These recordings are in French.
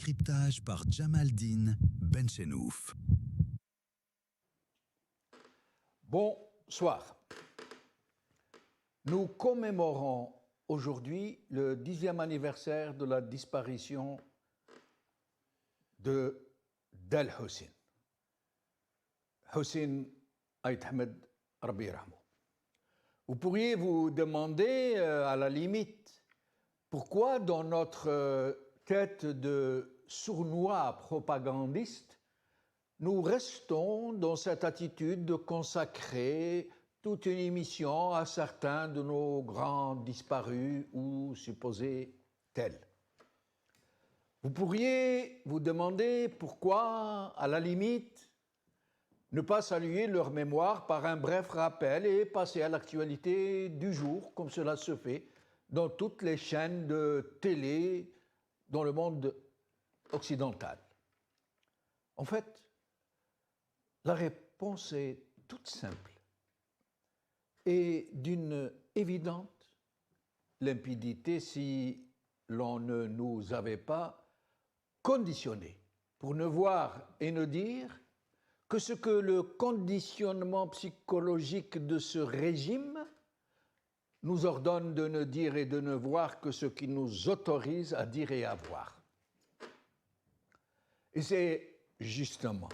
décryptage par Jamaldine Benchenouf. Bonsoir. Nous commémorons aujourd'hui le 10e anniversaire de la disparition de Dal Hussein. Hussein Ait Ahmed Rabbi Yarhamou. Vous pourriez vous demander, à la limite, pourquoi dans notre tête de sournois propagandiste, nous restons dans cette attitude de consacrer toute une émission à certains de nos grands disparus ou supposés tels. Vous pourriez vous demander pourquoi, à la limite, ne pas saluer leur mémoire par un bref rappel et passer à l'actualité du jour, comme cela se fait dans toutes les chaînes de télé dans le monde occidental. En fait, la réponse est toute simple et d'une évidente limpidité si l'on ne nous avait pas conditionnés pour ne voir et ne dire que ce que le conditionnement psychologique de ce régime nous ordonne de ne dire et de ne voir que ce qui nous autorise à dire et à voir. Et c'est justement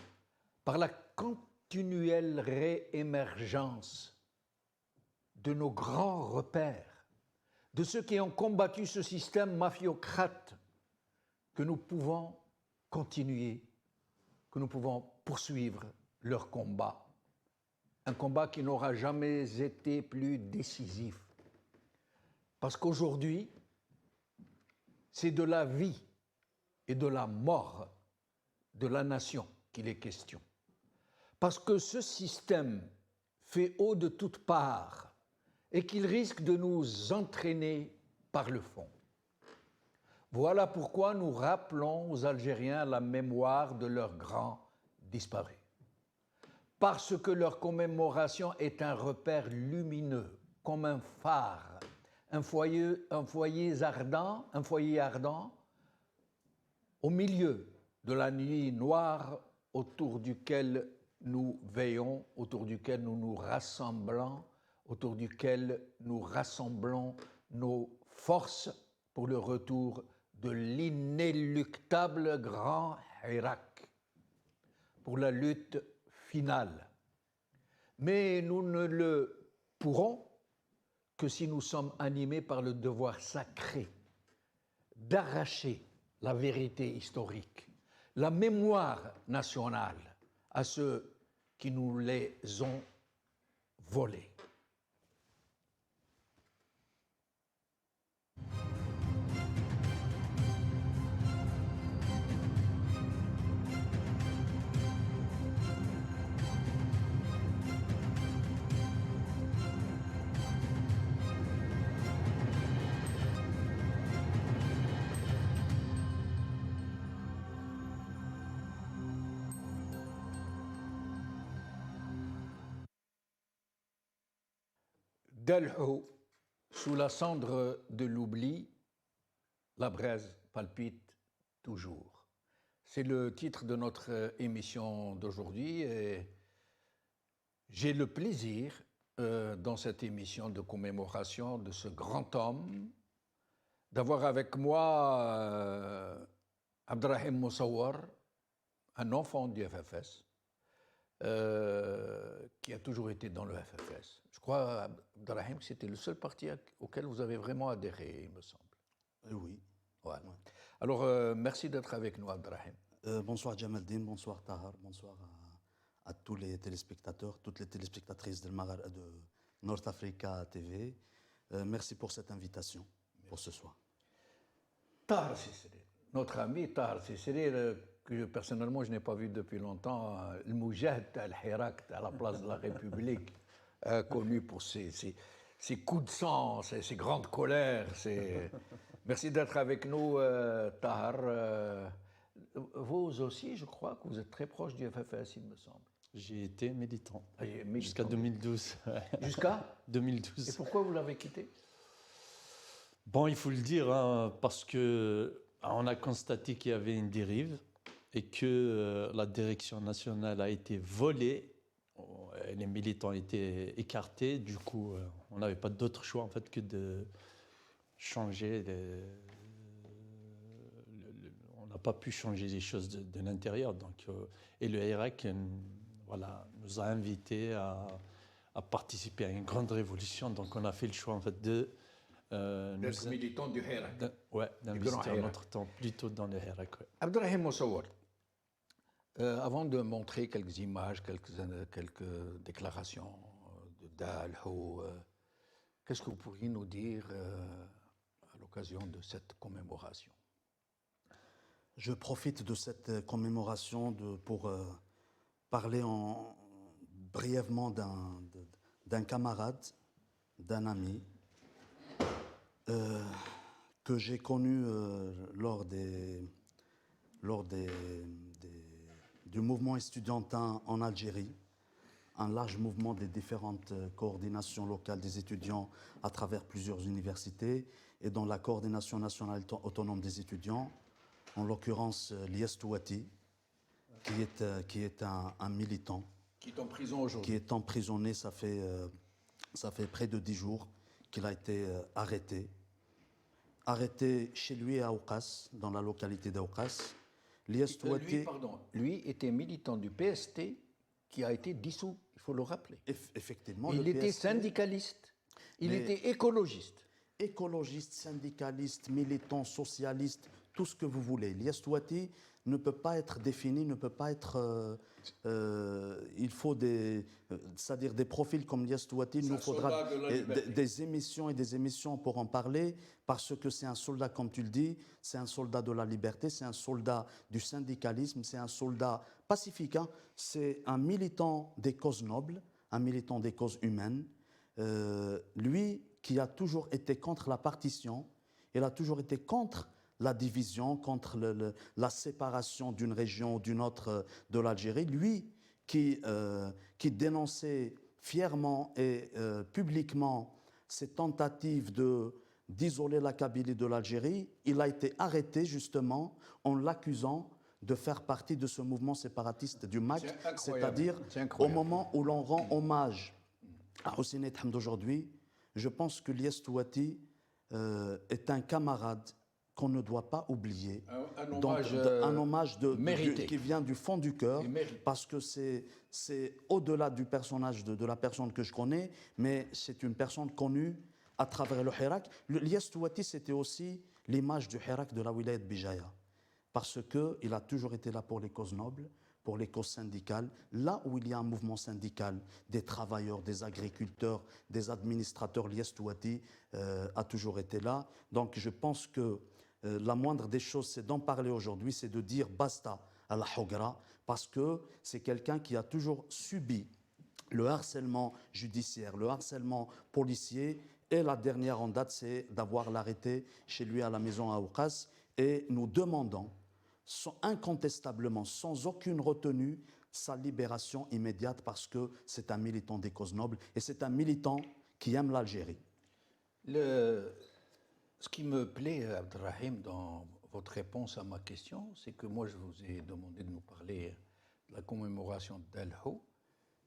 par la continuelle réémergence de nos grands repères, de ceux qui ont combattu ce système mafiocrate, que nous pouvons continuer, que nous pouvons poursuivre leur combat. Un combat qui n'aura jamais été plus décisif. Parce qu'aujourd'hui, c'est de la vie et de la mort de la nation qu'il est question. Parce que ce système fait haut de toutes parts et qu'il risque de nous entraîner par le fond. Voilà pourquoi nous rappelons aux Algériens la mémoire de leurs grands disparus. Parce que leur commémoration est un repère lumineux, comme un phare, un foyer ardent, au milieu de la nuit noire autour duquel nous veillons, autour duquel nous nous rassemblons, autour duquel nous rassemblons nos forces pour le retour de l'inéluctable grand Hirak, pour la lutte finale. Mais nous ne le pourrons que si nous sommes animés par le devoir sacré d'arracher la vérité historique, la mémoire nationale à ceux qui nous les ont volés. Delho, sous la cendre de l'oubli, la braise palpite toujours. C'est le titre de notre émission d'aujourd'hui et j'ai le plaisir, dans cette émission de commémoration de ce grand homme, d'avoir avec moi Abdrahim Moussawar, un enfant du FFS, qui a toujours été dans le FFS. Je crois, Abdrahim, que c'était le seul parti auquel vous avez vraiment adhéré, il me semble. Oui. Voilà. Alors, merci d'être avec nous, Abdrahim. Bonsoir Jamaldine, bonsoir Tahar, bonsoir à tous les téléspectateurs, toutes les téléspectatrices de North Africa TV. Merci pour cette invitation pour ce soir. Tahar Cissé, notre ami Tahar Cissé, que personnellement je n'ai pas vu depuis longtemps, le Moujahid al-Hirak à la place de la République, connu pour ses coups de sang, ses grandes colères. Merci d'être avec nous, Tahar. Vous aussi, je crois que vous êtes très proche du FFS, il me semble. J'ai été militant, militant. Jusqu'à 2012. Jusqu'à 2012. Et pourquoi vous l'avez quitté? Bon, il faut le dire, hein, parce que On a constaté qu'il y avait une dérive et que la direction nationale a été volée. Et les militants étaient écartés. Du coup, on n'avait pas d'autre choix en fait que de changer. On n'a pas pu changer les choses de l'intérieur. Donc, et le Irak, voilà, nous a invités à participer à une grande révolution. Donc, on a fait le choix en fait de D'être militant du Hirak. ouais, d'investir Hirak. notre temps plutôt dans le Hirak. Ouais. Abdelrahim Moussaour, avant de montrer quelques images, quelques déclarations de Dalho, qu'est-ce que vous pourriez nous dire à l'occasion de cette commémoration? Je profite de cette commémoration pour parler brièvement d'un camarade, d'un ami, que j'ai connu lors du mouvement estudiantin en Algérie, un large mouvement des différentes coordinations locales des étudiants à travers plusieurs universités et dans la coordination nationale autonome des étudiants, en l'occurrence Lies Touati, qui est un militant. Qui est en prison aujourd'hui. Qui est emprisonné, ça fait près de 10 jours qu'il a été arrêté. Arrêté chez lui à Aoukas, dans la localité d'Aoukas. Lui était militant du PST qui a été dissous, il faut le rappeler. Effectivement. Il était syndicaliste, il était écologiste. Écologiste, syndicaliste, militant, socialiste, tout ce que vous voulez. Lies Touati ne peut pas être défini, ne peut pas être... il faut c'est-à-dire des profils comme Lies Touati, il nous faudra des émissions et des émissions pour en parler, parce que c'est un soldat, comme tu le dis, c'est un soldat de la liberté, c'est un soldat du syndicalisme, c'est un soldat pacifique, hein, c'est un militant des causes nobles, un militant des causes humaines. Lui qui a toujours été contre la partition, il a toujours été contre la division, contre la séparation d'une région ou d'une autre de l'Algérie. Lui qui dénonçait fièrement et publiquement ces tentatives d'isoler la Kabylie de l'Algérie, il a été arrêté justement en l'accusant de faire partie de ce mouvement séparatiste du MAC, c'est-à-dire au moment où l'on rend hommage à Hosseini Hamd aujourd'hui, je pense que Lies Touati est un camarade qu'on ne doit pas oublier. Un hommage qui vient du fond du cœur, parce que c'est au-delà du personnage de la personne que je connais, mais c'est une personne connue à travers le Hirak. Lies Touati, c'était aussi l'image du Hirak de la wilaya de Bijaya, parce qu'il a toujours été là pour les causes nobles, pour les causes syndicales, là où il y a un mouvement syndical, des travailleurs, des agriculteurs, des administrateurs, Lies Touati a toujours été là. Donc je pense que la moindre des choses, c'est d'en parler aujourd'hui, c'est de dire basta à la Hogra, parce que c'est quelqu'un qui a toujours subi le harcèlement judiciaire, le harcèlement policier, et la dernière en date, c'est d'avoir l'arrêté chez lui à la maison à Aoukas, et nous demandons incontestablement, sans aucune retenue, sa libération immédiate, parce que c'est un militant des causes nobles et c'est un militant qui aime l'Algérie. Ce qui me plaît, Abdelrahim, dans votre réponse à ma question, c'est que moi, je vous ai demandé de nous parler de la commémoration d'Al-Hou,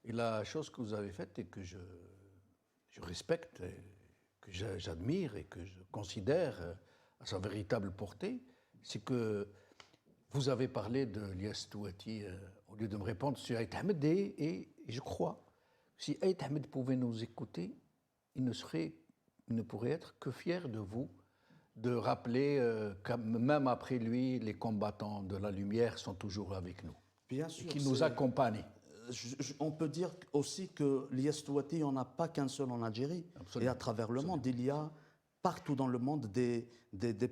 et la chose que vous avez faite et que je respecte, que j'admire et que je considère à sa véritable portée, c'est que vous avez parlé de Lies Touati au lieu de me répondre sur Aït Ahmed, et je crois que si Aït Ahmed pouvait nous écouter, il ne pourrait être que fier de vous, de rappeler que même après lui, les combattants de la lumière sont toujours avec nous. Bien sûr, qui nous accompagnent. On peut dire aussi que Lies Touati, il n'y en a pas qu'un seul en Algérie. Absolument. Et à travers le monde, il y a partout dans le monde des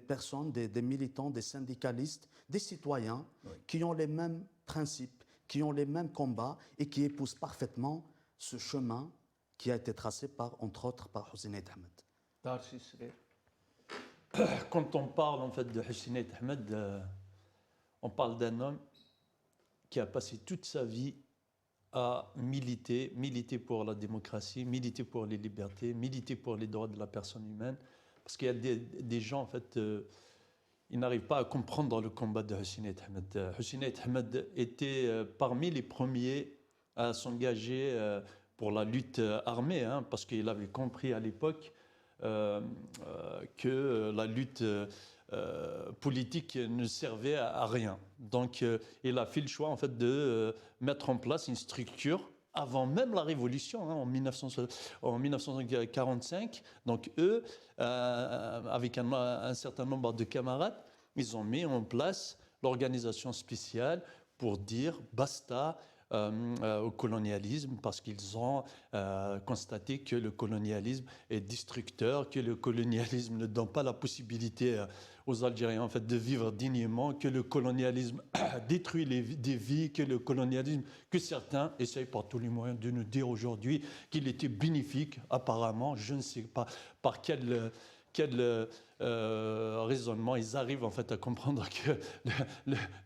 personnes, des militants, des syndicalistes, des citoyens qui ont les mêmes principes, qui ont les mêmes combats et qui épousent parfaitement ce chemin qui a été tracé entre autres, par Hosseini Ahmed. Quand on parle en fait de Hosseini Ahmed, on parle d'un homme qui a passé toute sa vie à militer pour la démocratie, militer pour les libertés, militer pour les droits de la personne humaine. Parce qu'il y a des gens, en fait, il n'arrive pas à comprendre le combat de Hussein Ahmed. Hussein Ahmed était parmi les premiers à s'engager pour la lutte armée, hein, parce qu'il avait compris à l'époque que la lutte politique ne servait à rien. Donc il a fait le choix en fait, de mettre en place une structure avant même la Révolution, hein, en 1945. Donc eux, avec un certain nombre de camarades, ils ont mis en place l'organisation spéciale pour dire basta au colonialisme, parce qu'ils ont constaté que le colonialisme est destructeur, que le colonialisme ne donne pas la possibilité aux Algériens en fait, de vivre dignement, que le colonialisme détruit des vies, que certains essayent par tous les moyens de nous dire aujourd'hui qu'il était bénéfique, apparemment, je ne sais pas par quel raisonnement ils arrivent en fait à comprendre que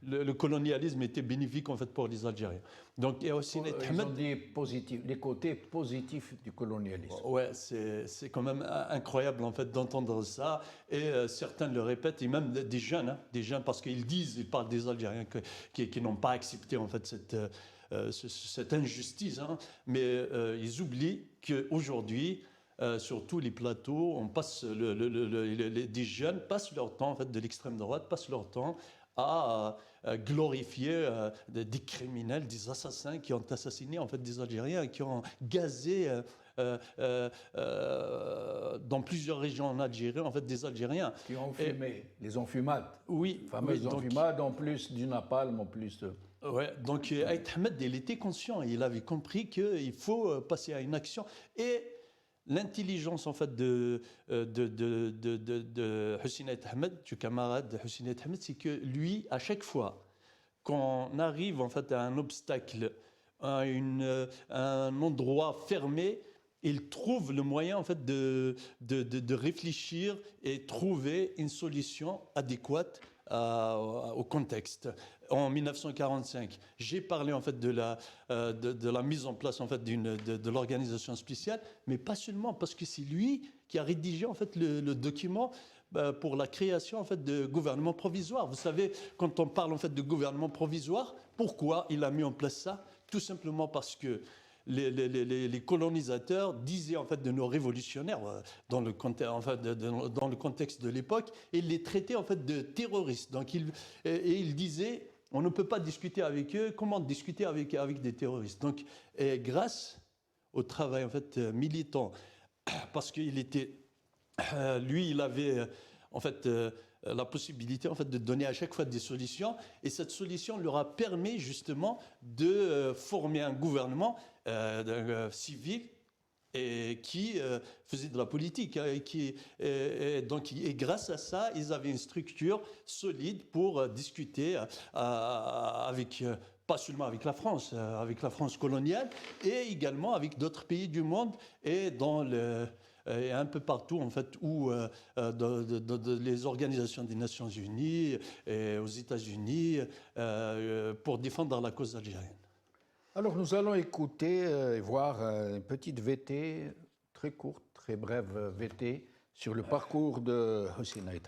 le colonialisme était bénéfique en fait pour les Algériens. Donc il y a aussi ils ont dit positif, les côtés positifs du colonialisme. Ouais, c'est quand même incroyable en fait d'entendre ça, et certains le répètent, et même des jeunes parce qu'ils parlent des Algériens qui n'ont pas accepté en fait cette injustice, hein, mais ils oublient qu'aujourd'hui, sur tous les plateaux, on passe des jeunes passent leur temps, en fait, de l'extrême droite, passent leur temps à glorifier des criminels, des assassins qui ont assassiné en fait, des Algériens, qui ont gazé dans plusieurs régions en Algérie, en fait, des Algériens. Qui ont fumé, les enfumades. Oui. Les fameuses enfumades, en plus du napalm, en plus de... Ouais, donc Aït Ahmed, il était conscient, il avait compris qu'il faut passer à une action. Et l'intelligence en fait de Hussein Ahmed, du camarade de Hussein Ahmed, c'est que lui, à chaque fois qu'on arrive en fait à un obstacle, à un endroit fermé, il trouve le moyen en fait de réfléchir et trouver une solution adéquate au contexte. En 1945, j'ai parlé en fait de la mise en place en fait de l'organisation spéciale, mais pas seulement, parce que c'est lui qui a rédigé en fait le document pour la création en fait de gouvernement provisoire. Vous savez, quand on parle en fait de gouvernement provisoire, pourquoi il a mis en place ça? Tout simplement parce que les colonisateurs disaient en fait de nos révolutionnaires dans le contexte de l'époque, et ils les traitaient en fait de terroristes. Donc ils disaient on ne peut pas discuter avec eux. Comment discuter avec des terroristes? Donc grâce au travail en fait militant, parce qu'il était lui il avait en fait la possibilité en fait de donner à chaque fois des solutions, et cette solution leur a permis justement de former un gouvernement civil et qui faisait de la politique, hein, et grâce à ça, ils avaient une structure solide pour discuter avec pas seulement avec la France coloniale, et également avec d'autres pays du monde, et et un peu partout en fait où les organisations des Nations Unies et aux États-Unis pour défendre la cause algérienne. Alors nous allons écouter et voir une petite VT, très courte, très brève VT, sur le parcours de Hussein Ahmed.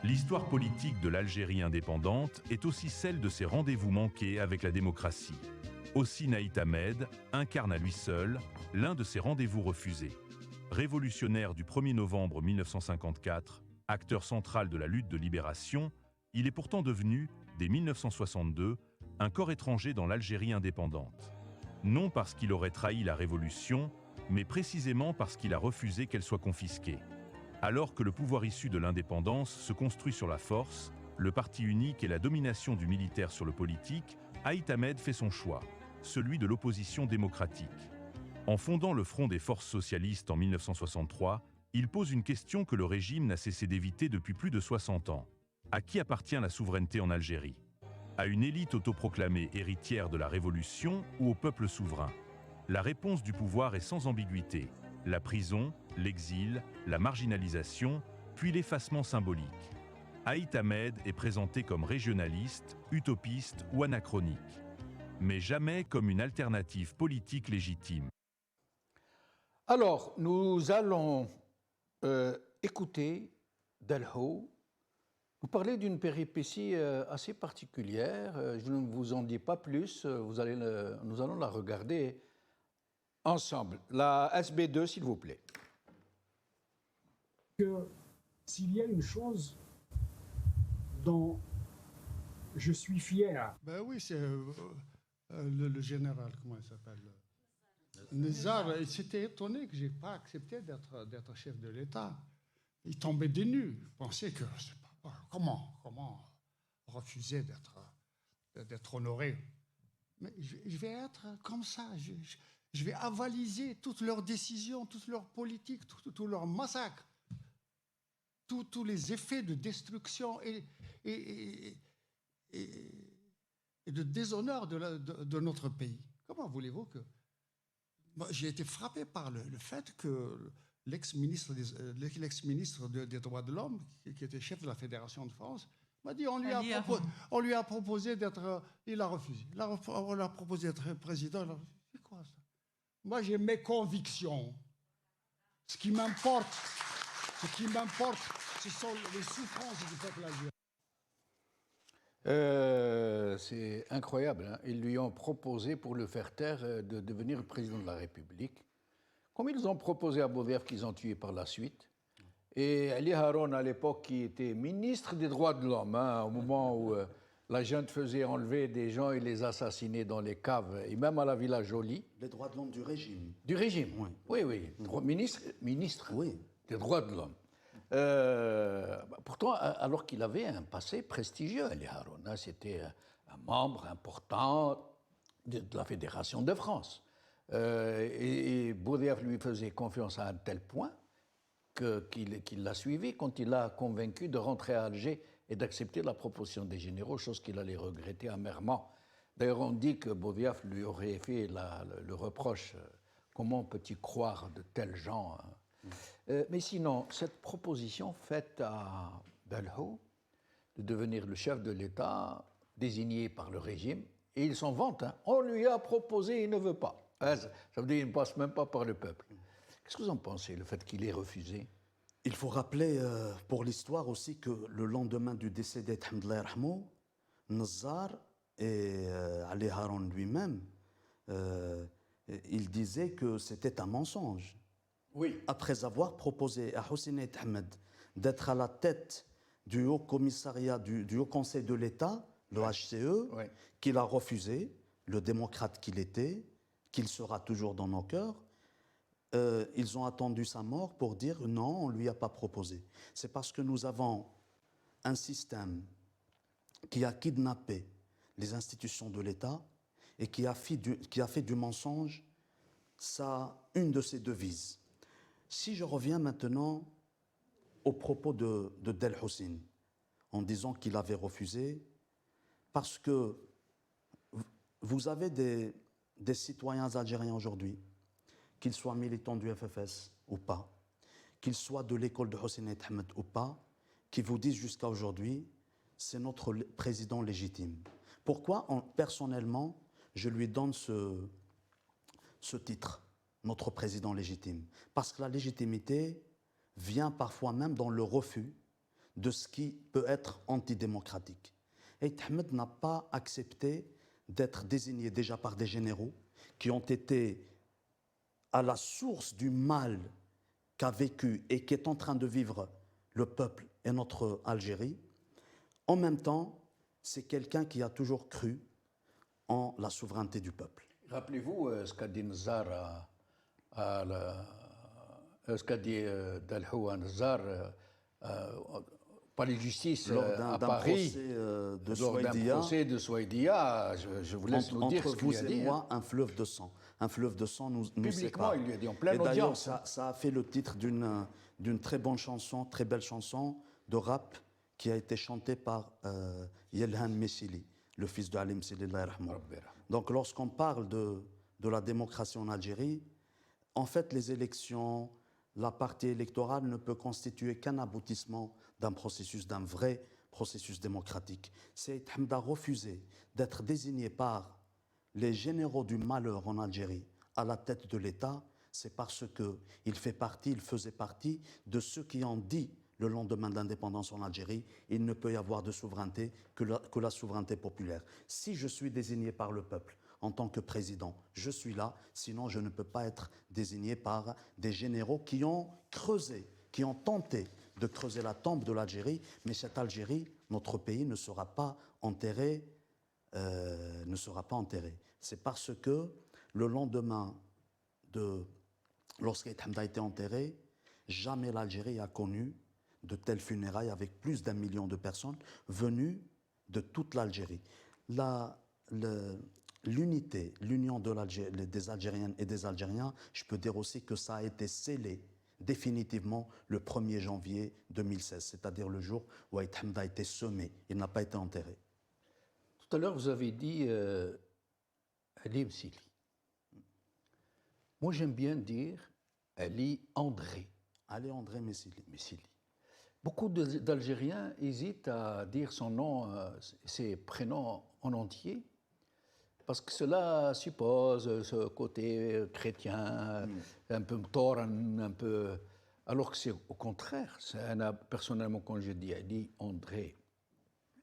L'histoire politique de l'Algérie indépendante est aussi celle de ses rendez-vous manqués avec la démocratie. Hussein Ahmed incarne à lui seul l'un de ces rendez-vous refusés. Révolutionnaire du 1er novembre 1954, acteur central de la lutte de libération, il est pourtant devenu, dès 1962, un corps étranger dans l'Algérie indépendante. Non parce qu'il aurait trahi la révolution, mais précisément parce qu'il a refusé qu'elle soit confisquée. Alors que le pouvoir issu de l'indépendance se construit sur la force, le parti unique et la domination du militaire sur le politique, Aït Ahmed fait son choix, celui de l'opposition démocratique. En fondant le Front des forces socialistes en 1963, il pose une question que le régime n'a cessé d'éviter depuis plus de 60 ans. À qui appartient la souveraineté en Algérie? À une élite autoproclamée héritière de la Révolution ou au peuple souverain? La réponse du pouvoir est sans ambiguïté. La prison, l'exil, la marginalisation, puis l'effacement symbolique. Aït Ahmed est présenté comme régionaliste, utopiste ou anachronique, mais jamais comme une alternative politique légitime. Alors, nous allons écouter Delho Vous parlez d'une péripétie assez particulière. Je ne vous en dis pas plus. Nous allons la regarder ensemble. La SB2, s'il vous plaît. Que s'il y a une chose dont je suis fier, Ben oui, c'est le général, comment il s'appelle, Nizar. Il s'était étonné que je n'ai pas accepté d'être chef de l'État. Il tombait des nues. Il pensait que, c'est pas, comment refuser d'être honoré. Mais je vais être comme ça. Je vais avaliser toutes leurs décisions, toutes leurs politiques, tous leurs massacres, tous les effets de destruction et de déshonneur de notre pays. Comment voulez-vous que... Moi, j'ai été frappé par le fait que l'ex-ministre des droits de l'homme, qui était chef de la Fédération de France, m'a dit on lui a proposé d'être... Il a refusé. On lui a proposé d'être président. Il a refusé. C'est quoi ça? Moi, j'ai mes convictions. Ce qui m'importe, ce sont les souffrances du peuple algérien. C'est incroyable. Hein. Ils lui ont proposé, pour le faire taire, de devenir président de la République. Comme ils ont proposé à Boudiaf, qu'ils ont tué par la suite. Et Ali Haroun, à l'époque, qui était ministre des droits de l'homme, hein, au moment où la junte faisait enlever des gens et les assassiner dans les caves, et même à la Villa Jolie. Les droits de l'homme du régime. Du régime, Oui. oui. Ministre Oui. des droits de l'homme. Pourtant, alors qu'il avait un passé prestigieux, Ali Haroun, hein, c'était un membre important de la Fédération de France. Et Boudiaf lui faisait confiance à un tel point qu'il l'a suivi quand il l'a convaincu de rentrer à Alger et d'accepter la proposition des généraux, chose qu'il allait regretter amèrement. D'ailleurs, on dit que Boudiaf lui aurait fait le reproche comment peut-il croire de tels gens, hein. Mais sinon, cette proposition faite à Belhou de devenir le chef de l'État désigné par le régime, et il s'en vante, hein, on lui a proposé, il ne veut pas. Ça veut dire qu'il ne passe même pas par le peuple. Qu'est-ce que vous en pensez, le fait qu'il ait refusé? Il faut rappeler pour l'histoire aussi que le lendemain du décès d'Hamdallah Rahmou, Nizar et Ali Haroun lui-même, il disait que c'était un mensonge. Oui. Après avoir proposé à Hossein Ahmed d'être à la tête du Haut Commissariat, du Haut Conseil de l'État, le HCE, Oui. qu'il a refusé, le démocrate qu'il était, qu'il sera toujours dans nos cœurs, ils ont attendu sa mort pour dire non, on ne lui a pas proposé. C'est parce que nous avons un système qui a kidnappé les institutions de l'État et qui a fait du mensonge une de ses devises. Si je reviens maintenant au propos de Del Hossein, en disant qu'il avait refusé, parce que vous avez des citoyens algériens aujourd'hui, qu'ils soient militants du FFS ou pas, qu'ils soient de l'école de Hossein Ahmed ou pas, qui vous disent jusqu'à aujourd'hui, c'est notre président légitime. Pourquoi, personnellement, je lui donne ce titre, notre président légitime? Parce que la légitimité vient parfois même dans le refus de ce qui peut être antidémocratique. Et Ahmed n'a pas accepté d'être désigné déjà par des généraux qui ont été à la source du mal qu'a vécu et qui est en train de vivre le peuple et notre Algérie. En même temps, c'est quelqu'un qui a toujours cru en la souveraineté du peuple. Rappelez-vous ce qu'a dit Nizar ce qu'a dit Dalhou à Nizar palais de justice à Paris, lors d'un procès de Souaidia. Je vous laisse nous dire ce qu'il a dit. Entre vous et moi, un fleuve de sang. Un fleuve de sang nous Publiquement, sépare. il lui a dit en pleine et d'ailleurs, audience. ça a fait le titre d'une très bonne chanson, très belle chanson de rap qui a été chantée par Yelhan Messili, le fils de Ali Messili. Donc lorsqu'on parle de la démocratie en Algérie, en fait les élections, la partie électorale ne peut constituer qu'un aboutissement d'un vrai processus démocratique. Saïd Hamd a refusé d'être désigné par les généraux du malheur en Algérie à la tête de l'État, c'est parce qu'il faisait partie de ceux qui ont dit le lendemain de l'indépendance en Algérie, il ne peut y avoir de souveraineté que la souveraineté populaire. Si je suis désigné par le peuple en tant que président, je suis là, sinon je ne peux pas être désigné par des généraux qui ont creusé, qui ont tenté de creuser la tombe de l'Algérie, mais cette Algérie, notre pays, ne sera pas enterré. C'est parce que le lendemain lorsqu'Aït Hamda a été enterré, jamais l'Algérie a connu de telles funérailles avec plus d'1 million de personnes venues de toute l'Algérie. L'unité, l'union des Algériennes et des Algériens, je peux dire aussi que ça a été scellé définitivement le 1er janvier 2016, c'est-à-dire le jour où Aït Hamda a été semé, il n'a pas été enterré. Tout à l'heure, vous avez dit Ali Msili. Moi, j'aime bien dire Ali André. Ali André Messili. Beaucoup d'Algériens hésitent à dire son nom, ses prénoms en entier, parce que cela suppose ce côté chrétien, un peu tauran, un peu. Alors que c'est au contraire. Personnellement, quand je dis Ali André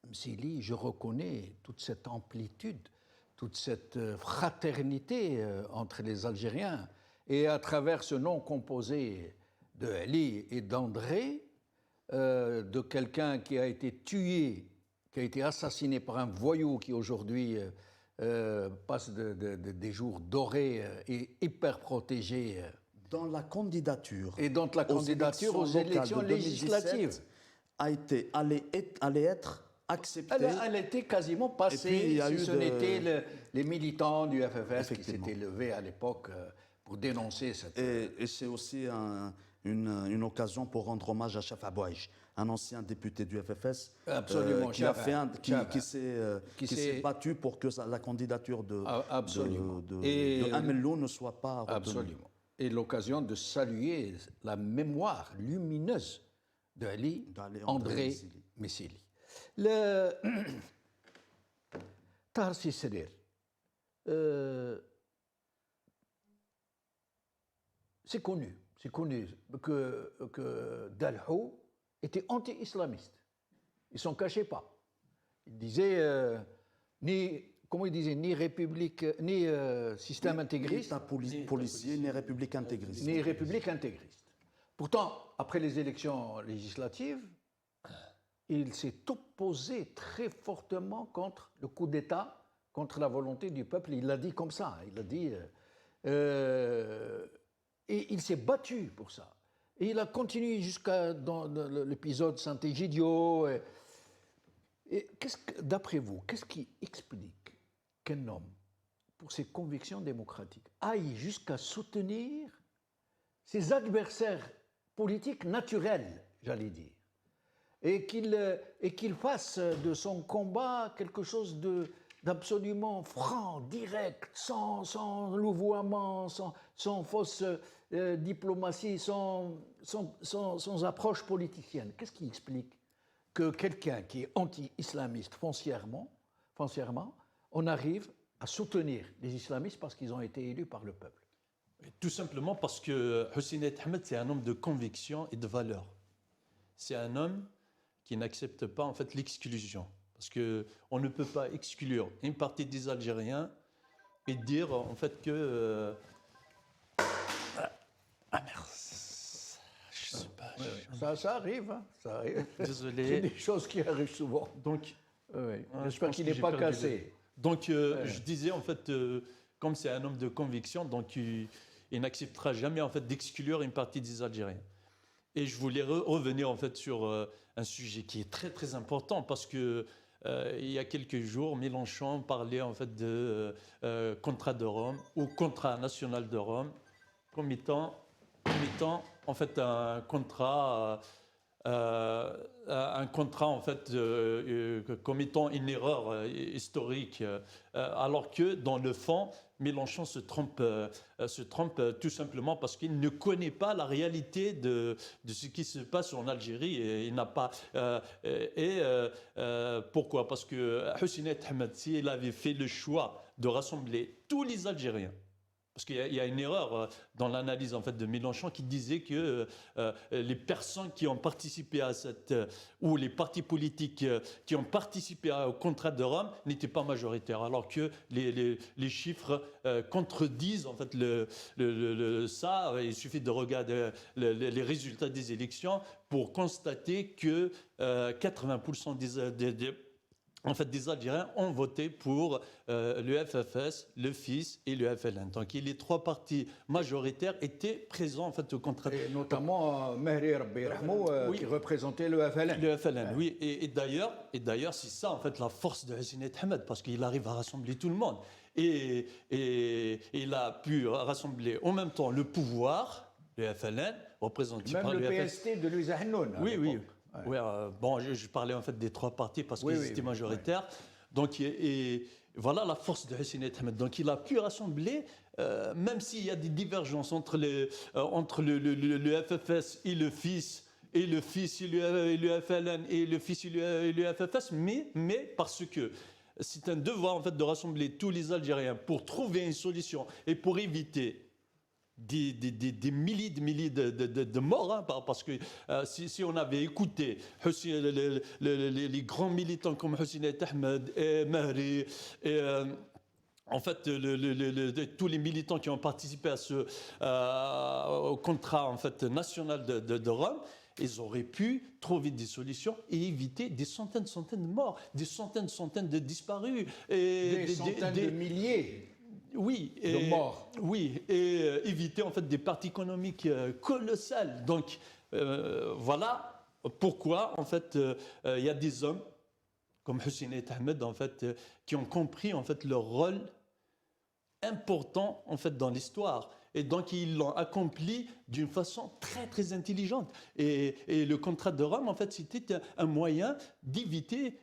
Msili, je reconnais toute cette amplitude, toute cette fraternité entre les Algériens. Et à travers ce nom composé de Ali et d'André, de quelqu'un qui a été tué, qui a été assassiné par un voyou qui aujourd'hui passe des jours dorés et hyper protégés. Dans la candidature. Et dans la candidature aux élections législatives. Allait être acceptée. Elle était quasiment passée, si ce n'était les militants du FFS qui s'étaient levés à l'époque pour dénoncer cette... Et c'est aussi une occasion pour rendre hommage à Chaf Abouaïch, un ancien député du FFS qui s'est battu pour que la candidature de Amelou ne soit pas retenue. Absolument. Et l'occasion de saluer la mémoire lumineuse de Ali André Messili. Tahar Sisserir, c'est connu que Dalhou était anti-islamiste. Ils ne s'en cachaient pas. Il disait ni république, ni système intégriste. Ni policier, ni république intégriste. Ni république intégriste. Pourtant, après les élections législatives, il s'est opposé très fortement contre le coup d'État, contre la volonté du peuple. Il l'a dit comme ça. Il a dit... et il s'est battu pour ça. Et il a continué jusqu'à dans l'épisode Saint-Égidio. Et d'après vous, qu'est-ce qui explique qu'un homme, pour ses convictions démocratiques, aille jusqu'à soutenir ses adversaires politiques naturels, j'allais dire, et qu'il fasse de son combat quelque chose d'absolument franc, direct, sans louvoiement, sans fausse diplomatie, sans approche politicienne. Qu'est-ce qui explique que quelqu'un qui est anti-islamiste foncièrement, on arrive à soutenir les islamistes parce qu'ils ont été élus par le peuple? Tout simplement parce que Hussein Ahmed, c'est un homme de conviction et de valeur. C'est un homme qui n'accepte pas en fait l'exclusion. Parce qu'on ne peut pas exclure une partie des Algériens et dire en fait que... Ah merde, je sais pas. Ça arrive, hein, ça arrive. Désolé. C'est des choses qui arrivent souvent. Donc, j'espère qu'il n'est pas cassé. Donc, je disais en fait, comme c'est un homme de conviction, donc il n'acceptera jamais en fait d'exclure une partie des Algériens. Et je voulais revenir en fait sur un sujet qui est très très important parce que il y a quelques jours, Mélenchon parlait en fait de contrat de Rome ou contrat national de Rome comme étant en fait un contrat en fait comme étant une erreur historique, alors que dans le fond, Mélenchon se trompe tout simplement parce qu'il ne connaît pas la réalité de ce qui se passe en Algérie. Et il n'a pas. Pourquoi? Parce que Hussein Ahmed, s'il avait fait le choix de rassembler tous les Algériens Parce qu'il y a une erreur dans l'analyse en fait de Mélenchon qui disait que les personnes qui ont participé à cette ou les partis politiques qui ont participé au contrat de Rome n'étaient pas majoritaires, alors que les chiffres contredisent en fait ça. Il suffit de regarder les résultats des élections pour constater que 80% des Algériens ont voté pour le FFS, le FIS et le FLN. Donc les trois partis majoritaires étaient présents en fait au contrat. Et notamment Mehri Rabbi Rahmou, oui, qui représentait le FLN. Le FLN, oui. Et d'ailleurs, c'est ça en fait la force de Hussein Ahmed, parce qu'il arrive à rassembler tout le monde. Et il a pu rassembler en même temps le pouvoir, le FLN, représenté même par le PST. PST de Louis Hannoun. Oui, oui. Ouais, bon, je parlais en fait des trois partis parce qu'ils étaient majoritaires. Donc, voilà la force de Hussein Ahmed. Donc, il a pu rassembler, même s'il y a des divergences entre le FFS et le FIS, et le FIS et le FLN, et le FIS et le FFS, mais parce que c'est un devoir en fait de rassembler tous les Algériens pour trouver une solution et pour éviter des milliers de morts, hein, parce que si on avait écouté les grands militants comme Hussein Ahmed et Mehri et en fait tous les militants qui ont participé au contrat en fait national de Rome, ils auraient pu trouver des solutions et éviter des centaines de morts, des centaines de disparus et des centaines de milliers. Oui, de morts. Oui, et éviter en fait des pertes économiques colossales. Donc voilà pourquoi en fait il y a des hommes comme Hussein Ahmed en fait qui ont compris en fait leur rôle important en fait dans l'histoire. Et donc, ils l'ont accompli d'une façon très intelligente. Et le contrat de Rome, en fait, c'était un moyen d'éviter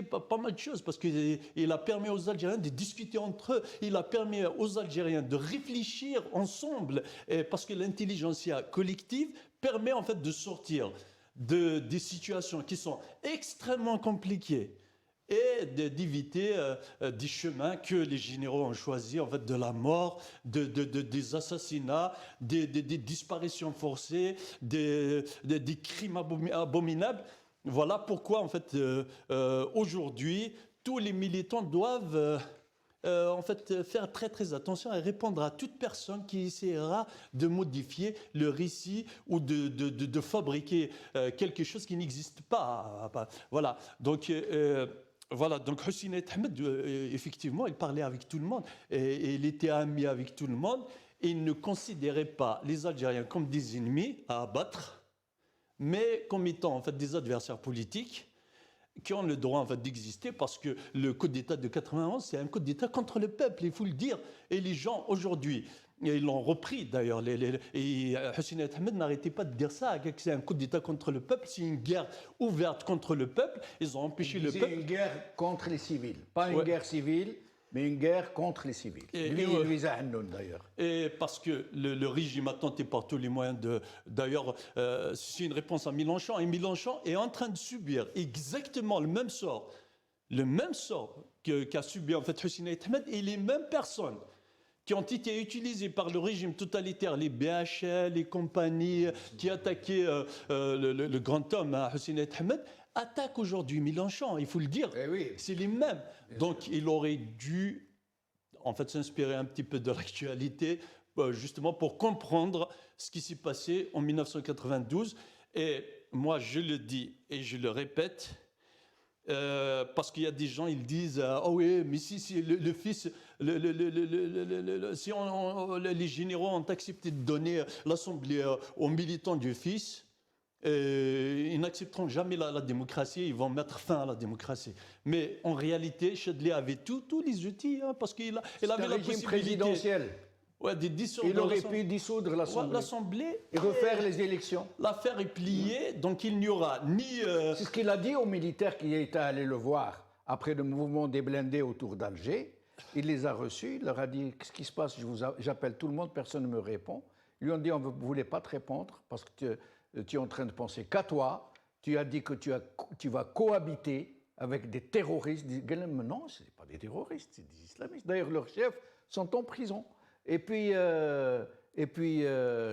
pas mal de choses. Parce qu'il a permis aux Algériens de discuter entre eux. Il a permis aux Algériens de réfléchir ensemble. Parce que l'intelligentsia collective permet, en fait, de sortir des situations qui sont extrêmement compliquées et d'éviter des chemins que les généraux ont choisis, en fait, de la mort, des assassinats, des disparitions forcées, des crimes abominables. Voilà pourquoi, en fait, aujourd'hui, tous les militants doivent en fait, faire très attention et répondre à toute personne qui essaiera de modifier le récit ou de fabriquer quelque chose qui n'existe pas. Voilà. Donc, Hussein Ahmed, effectivement, il parlait avec tout le monde et il était ami avec tout le monde. Et il ne considérait pas les Algériens comme des ennemis à abattre, mais comme étant en fait des adversaires politiques qui ont le droit en fait d'exister, parce que le coup d'État de 91, c'est un coup d'État contre le peuple, il faut le dire. Et les gens aujourd'hui, ils l'ont repris d'ailleurs. Et Hussein Ahmed n'arrêtait pas de dire ça, que c'est un coup d'État contre le peuple, c'est une guerre ouverte contre le peuple. Ils ont empêché le peuple. C'est une guerre contre les civils, pas une guerre civile, mais une guerre contre les civils. Louis Hannoun d'ailleurs. Et parce que le régime a tenté par tous les moyens d'ailleurs, c'est une réponse à Mélenchon. Et Mélenchon est en train de subir exactement le même sort qu'a subi en fait Hussein Ahmed, et les mêmes personnes qui ont été utilisées par le régime totalitaire, les BHL, les compagnies qui attaquaient le grand homme Hussein Ahmed, attaquent aujourd'hui Mélenchon, il faut le dire. Eh oui. C'est les mêmes. Donc il aurait dû en fait s'inspirer un petit peu de l'actualité, justement pour comprendre ce qui s'est passé en 1992. Et moi, je le dis et je le répète, parce qu'il y a des gens, ils disent oh oui, mais si le fils, si les généraux ont accepté de donner l'assemblée aux militants du fils, ils n'accepteront jamais la démocratie, ils vont mettre fin à la démocratie. Mais en réalité, Chadli avait tous les outils, hein, parce qu'il avait la possibilité présidentiel. Ouais, il aurait pu dissoudre l'Assemblée et refaire les élections. L'affaire est pliée, donc il n'y aura ni... C'est ce qu'il a dit aux militaires qui étaient allés le voir après le mouvement des blindés autour d'Alger. Il les a reçus, il leur a dit « Qu'est-ce qui se passe? J'appelle tout le monde, personne ne me répond. » Ils lui ont dit « On ne voulait pas te répondre parce que tu es en train de penser qu'à toi. Tu as dit que tu vas cohabiter avec des terroristes. » Non, ce n'est pas des terroristes, c'est des islamistes. D'ailleurs, leurs chefs sont en prison. Et puis,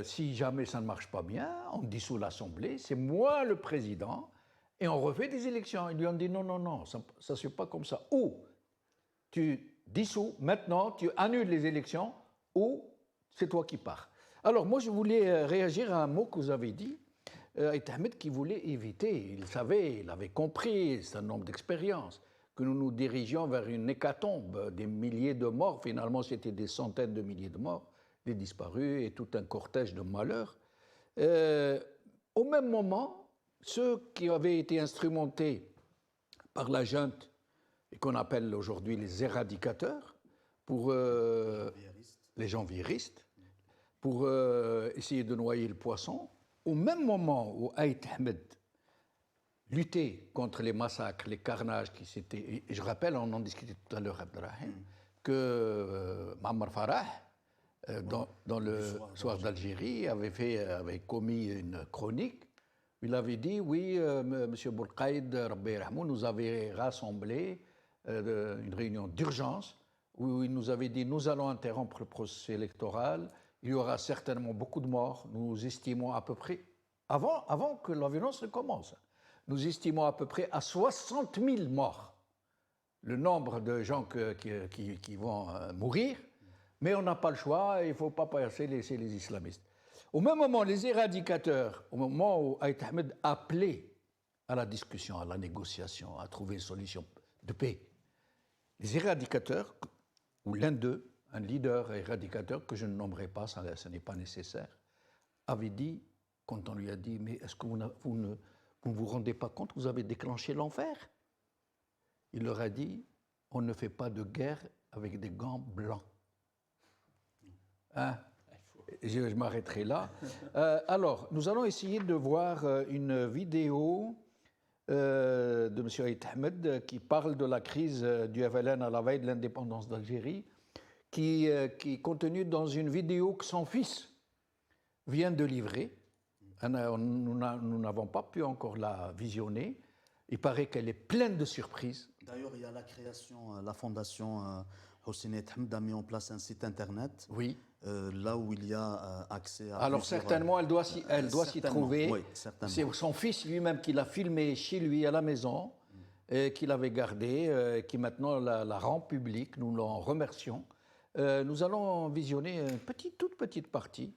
si jamais ça ne marche pas bien, on dissout l'Assemblée, c'est moi le président, et on refait des élections. Ils lui ont dit non, non, non, ça ne se fait pas comme ça. Ou tu dissous, maintenant, tu annules les élections, ou c'est toi qui pars. Alors, moi, je voulais réagir à un mot que vous avez dit. Aït Ahmed qui voulait éviter, il savait, il avait compris, c'est un nombre d'expériences, que nous nous dirigions vers une hécatombe, des milliers de morts. Finalement, c'était des centaines de milliers de morts, des disparus et tout un cortège de malheurs. Au même moment, ceux qui avaient été instrumentés par la junte et qu'on appelle aujourd'hui les éradicateurs, pour les janvieristes, pour essayer de noyer le poisson, au même moment où Aït Ahmed luttait contre les massacres, les carnages qui s'étaient... Et je rappelle, on en discutait tout à l'heure, Abdelrahim, que Ma'ammar Farah, dans le soir d'Algérie, avait commis une chronique. Il avait dit, oui, M. Bourqaïd, Rabbi Rahmou, nous avait rassemblé une réunion d'urgence où il nous avait dit, nous allons interrompre le processus électoral, il y aura certainement beaucoup de morts, nous estimons à peu près, avant que la violence ne commence, nous estimons à peu près à 60 000 morts le nombre de gens qui vont mourir, mais on n'a pas le choix, il ne faut pas laisser les islamistes. Au même moment, les éradicateurs, au moment où Aït Ahmed appelait à la discussion, à la négociation, à trouver une solution de paix, les éradicateurs, ou l'un d'eux, un leader éradicateur que je ne nommerai pas, ce n'est pas nécessaire, avait dit, quand on lui a dit, mais est-ce que vous ne vous rendez pas compte que vous avez déclenché l'enfer? Il leur a dit, on ne fait pas de guerre avec des gants blancs. Hein? Je m'arrêterai là. Alors, nous allons essayer de voir une vidéo de M. Aït Ahmed qui parle de la crise du FLN à la veille de l'indépendance d'Algérie, qui est contenue dans une vidéo que son fils vient de livrer. Nous n'avons pas pu encore la visionner. Il paraît qu'elle est pleine de surprises. D'ailleurs, il y a la création, la fondation Hossein Aït Ahmed a mis en place un site internet. Oui. Là où il y a accès à... Alors certainement, elle doit s'y trouver. Oui, certainement. C'est son fils lui-même qui l'a filmé chez lui à la maison, qu'il avait gardé, qui maintenant la rend publique. Nous l'en remercions. Nous allons visionner une toute petite partie.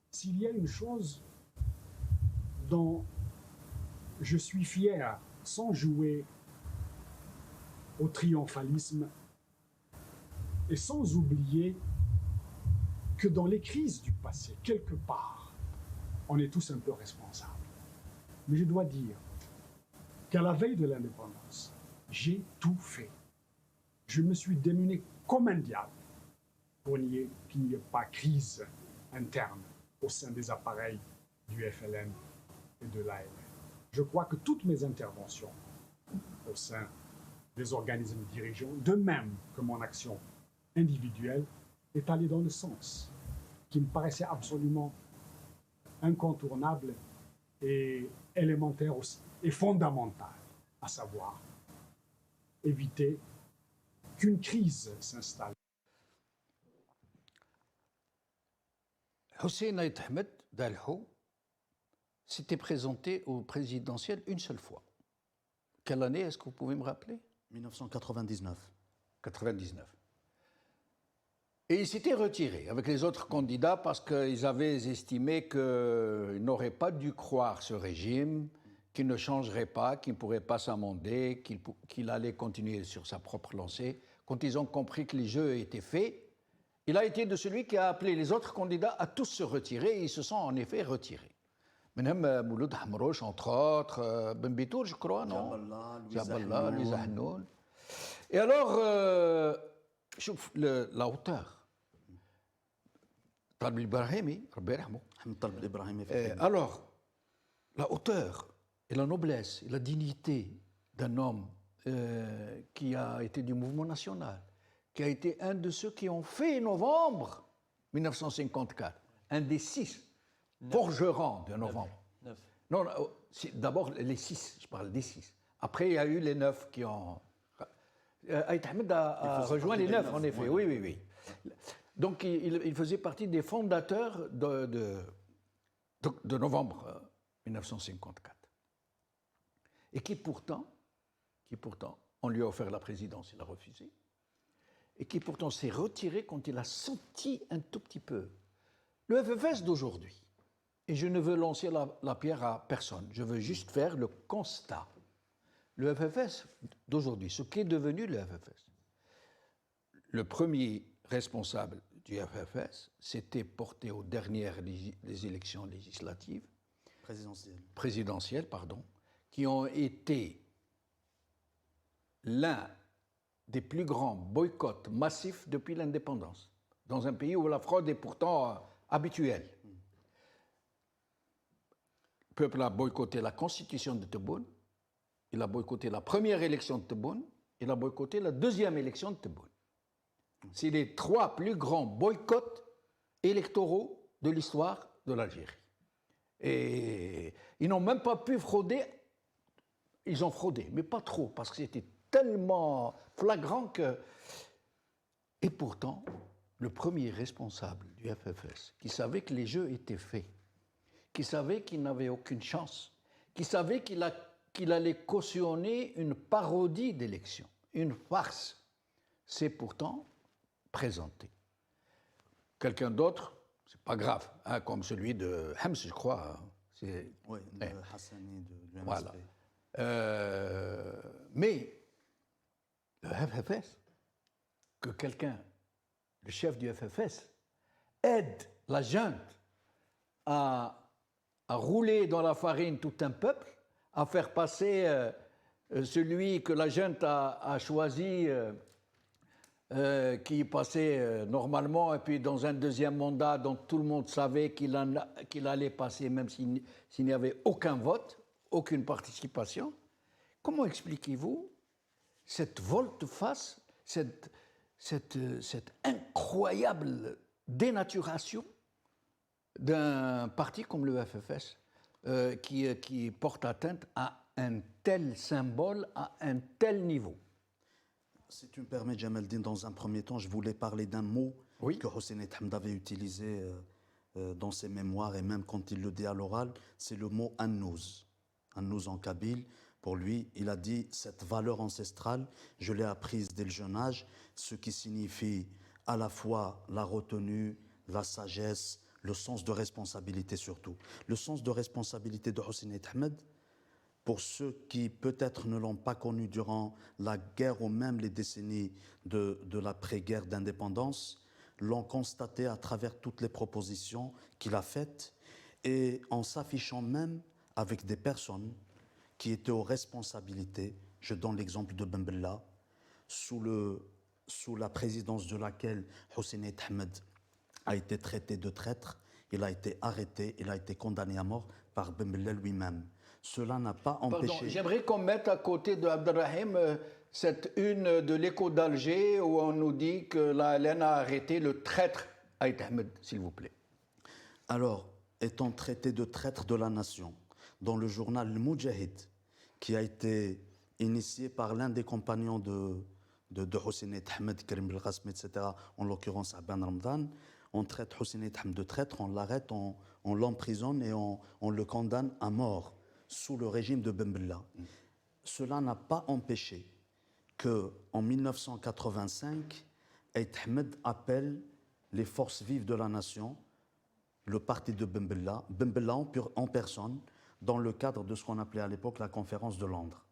S'il y a une chose dont je suis fier, sans jouer au triomphalisme, et sans oublier que dans les crises du passé, quelque part, on est tous un peu responsables. Mais je dois dire qu'à la veille de l'indépendance, j'ai tout fait. Je me suis démené comme un diable pour nier qu'il n'y ait pas crise interne au sein des appareils du FLN et de l'ALN. Je crois que toutes mes interventions au sein des organismes dirigeants, de même que mon action individuelle, est allée dans le sens qui me paraissait absolument incontournable et élémentaire aussi, et fondamental, à savoir éviter qu'une crise s'installe. Hossein Aït Ahmed Dalho s'était présenté au présidentiel une seule fois. Quelle année est-ce que vous pouvez me rappeler? 1999. 99. Et il s'était retiré avec les autres candidats parce qu'ils avaient estimé qu'ils n'auraient pas dû croire ce régime, qu'il ne changerait pas, qu'il ne pourrait pas s'amender, qu'il allait continuer sur sa propre lancée. Quand ils ont compris que les jeux étaient faits, il a été de celui qui a appelé les autres candidats à tous se retirer, et ils se sont en effet retirés. Même Mouloud Hamrouch, entre autres, Ben Bitour, je crois, non? Jaballah, Louis Zahnoun. Et alors, la hauteur. Talb Ibrahimi, Rabbi Rahmou. Alors, la hauteur et la noblesse et la dignité d'un homme qui a été du mouvement national, qui a été un de ceux qui ont fait novembre 1954, un des 6 forgerons de novembre. 9. Non, d'abord les 6, je parle des 6. Après, il y a eu les 9 qui ont... Aït Ahmed a rejoint les 9, en effet, oui. Donc il faisait partie des fondateurs de novembre 1954. Et qui pourtant, on lui a offert la présidence, il a refusé, et qui pourtant s'est retiré quand il a senti un tout petit peu. Le FFS d'aujourd'hui, et je ne veux lancer la pierre à personne, je veux juste faire le constat. Le FFS d'aujourd'hui, ce qu'est devenu le FFS, le premier responsable du FFS s'était porté aux dernières les élections législatives, présidentielles, qui ont été l'un des plus grands boycotts massifs depuis l'indépendance, dans un pays où la fraude est pourtant habituelle. Le peuple a boycotté la constitution de Tebboune, il a boycotté la première élection de Tebboune, il a boycotté la deuxième élection de Tebboune. C'est les 3 plus grands boycotts électoraux de l'histoire de l'Algérie. Et ils n'ont même pas pu frauder. Ils ont fraudé, mais pas trop, parce que c'était tellement flagrant que... Et pourtant, le premier responsable du FFS, qui savait que les jeux étaient faits, qui savait qu'il n'avait aucune chance, qui savait qu'il allait cautionner une parodie d'élection, une farce, s'est pourtant présenté. Quelqu'un d'autre, c'est pas grave, hein, comme celui de Hems, je crois. Oui, de Hassani, de l'UMSP. Voilà. Mais le FFS, que quelqu'un, le chef du FFS, aide la junte à rouler dans la farine tout un peuple, à faire passer celui que la junte a choisi, qui passait normalement, et puis dans un deuxième mandat dont tout le monde savait qu'il allait passer, même s'il n'y avait aucun vote, aucune participation. Comment expliquez-vous cette volte-face, cette incroyable dénaturation d'un parti comme le FFS qui porte atteinte à un tel symbole, à un tel niveau? Si tu me permets, Jamaldine, dans un premier temps, je voulais parler d'un mot que Hosseini Hamd avait utilisé dans ses mémoires, et même quand il le dit à l'oral, c'est le mot Annouz. Annouz en kabyle. Pour lui, il a dit « cette valeur ancestrale, je l'ai apprise dès le jeune âge », ce qui signifie à la fois la retenue, la sagesse, le sens de responsabilité surtout. Le sens de responsabilité de Hosseini Hamd, pour ceux qui peut-être ne l'ont pas connu durant la guerre ou même les décennies de l'après-guerre d'indépendance, l'ont constaté à travers toutes les propositions qu'il a faites, et en s'affichant même avec des personnes qui étaient aux responsabilités. Je donne l'exemple de Ben Bella, sous la présidence de laquelle Hosseini Hamd a été traité de traître. Il a été arrêté, il a été condamné à mort par Ben Bella lui-même. Cela n'a pas empêché... Pardon, j'aimerais qu'on mette à côté de Abdelrahim cette une de l'Écho d'Alger où on nous dit que la LN a arrêté le traître Aït Ahmed, s'il vous plaît. Alors, étant traité de traître de la nation, dans le journal Le Moudjahid, qui a été initié par l'un des compagnons de Hosseini Hamd, Karim Belghasmi, etc., en l'occurrence Aban Ramdan, on traite Hosseini Hamd de traître, on l'arrête, on l'emprisonne et on le condamne à mort sous le régime de Ben Bella. Cela n'a pas empêché qu'en 1985, Aït Ahmed appelle les forces vives de la nation, le parti de Ben Bella en personne, dans le cadre de ce qu'on appelait à l'époque la conférence de Londres,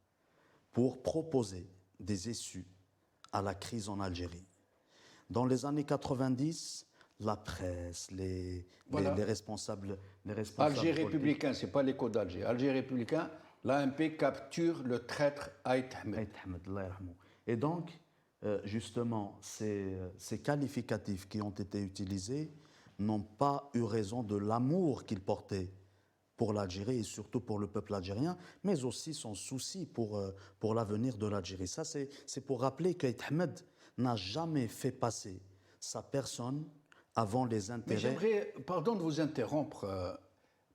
pour proposer des issues à la crise en Algérie. Dans les années 90, la presse, les responsables Alger républicain, ce n'est pas l'Écho d'Alger. Alger républicain, l'AMP capture le traître Aït Ahmed. Et donc, justement, ces qualificatifs qui ont été utilisés n'ont pas eu raison de l'amour qu'il portait pour l'Algérie et surtout pour le peuple algérien, mais aussi son souci pour l'avenir de l'Algérie. Ça, c'est pour rappeler qu'Aït Ahmed n'a jamais fait passer sa personne avant les intérêts... Mais j'aimerais, pardon de vous interrompre,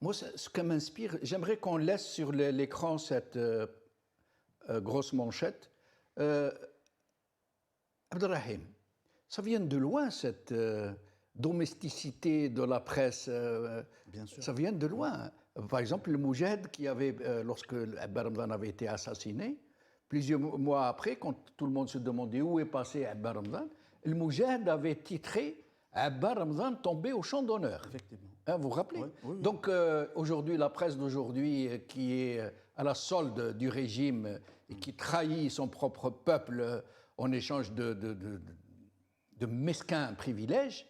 moi, ce qui m'inspire, j'aimerais qu'on laisse sur l'écran cette grosse manchette. Abdelrahim, ça vient de loin, cette domesticité de la presse. Bien sûr. Ça vient de loin. Par exemple, le Moujed, qui avait, lorsque Abba Ramzan avait été assassiné, plusieurs mois après, quand tout le monde se demandait où est passé Abba Ramzan, le Moujed avait titré Abba Ramzan tombé au champ d'honneur. Effectivement. Hein, vous vous rappelez? Oui, oui, oui. Donc aujourd'hui, la presse d'aujourd'hui qui est à la solde du régime et qui trahit son propre peuple en échange de mesquins privilèges,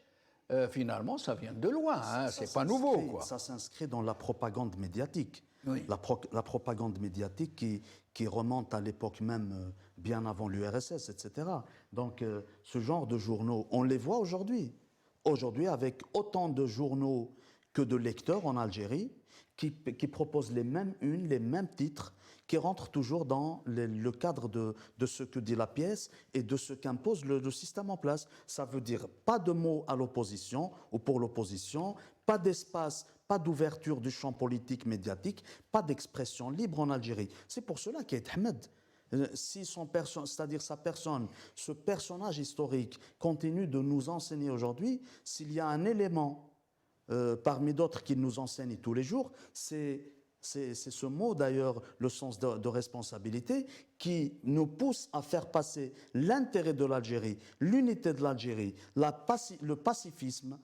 finalement, ça vient de loin. Hein, c'est pas nouveau, quoi. Ça s'inscrit dans la propagande médiatique. Oui. La propagande médiatique qui remonte à l'époque même, bien avant l'URSS, etc. Donc, ce genre de journaux, on les voit aujourd'hui. Aujourd'hui, avec autant de journaux que de lecteurs en Algérie, qui proposent les mêmes unes, les mêmes titres, qui rentrent toujours dans le cadre de ce que dit la pièce et de ce qu'impose le système en place. Ça veut dire pas de mots à l'opposition ou pour l'opposition, pas d'espace, pas d'ouverture du champ politique médiatique, pas d'expression libre en Algérie. C'est pour cela qu'Aït Ahmed, si c'est-à-dire sa personne, ce personnage historique continue de nous enseigner aujourd'hui, s'il y a un élément parmi d'autres qu'il nous enseigne tous les jours, c'est ce mot d'ailleurs, le sens de responsabilité, qui nous pousse à faire passer l'intérêt de l'Algérie, l'unité de l'Algérie, le pacifisme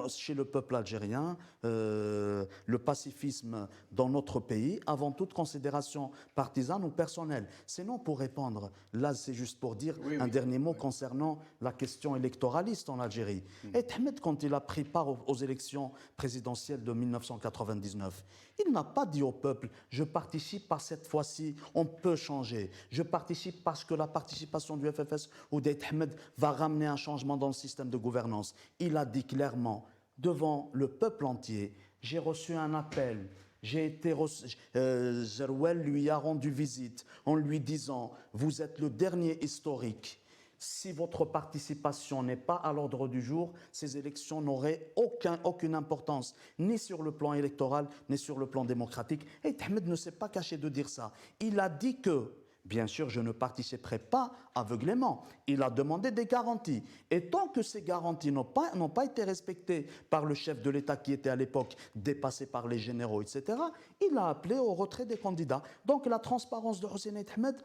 chez le peuple algérien, le pacifisme dans notre pays, avant toute considération partisane ou personnelle. Sinon, pour répondre, là c'est juste pour dire un dernier mot concernant la question électoraliste en Algérie. Et Ahmed, quand il a pris part aux élections présidentielles de 1999, il n'a pas dit au peuple « je participe par cette fois-ci, on peut changer. Je participe parce que la participation du FFS ou d'Aït Ahmed va ramener un changement dans le système de gouvernance ». Il a dit clairement devant le peuple entier « j'ai reçu un appel ». Zerouel lui a rendu visite en lui disant « vous êtes le dernier historique. Si votre participation n'est pas à l'ordre du jour, ces élections n'auraient aucune importance, ni sur le plan électoral, ni sur le plan démocratique. » Et Ahmed ne s'est pas caché de dire ça. Il a dit que, bien sûr, je ne participerai pas aveuglément. Il a demandé des garanties. Et tant que ces garanties n'ont pas été respectées par le chef de l'État qui était à l'époque dépassé par les généraux, etc., il a appelé au retrait des candidats. Donc la transparence de Hussein Ahmed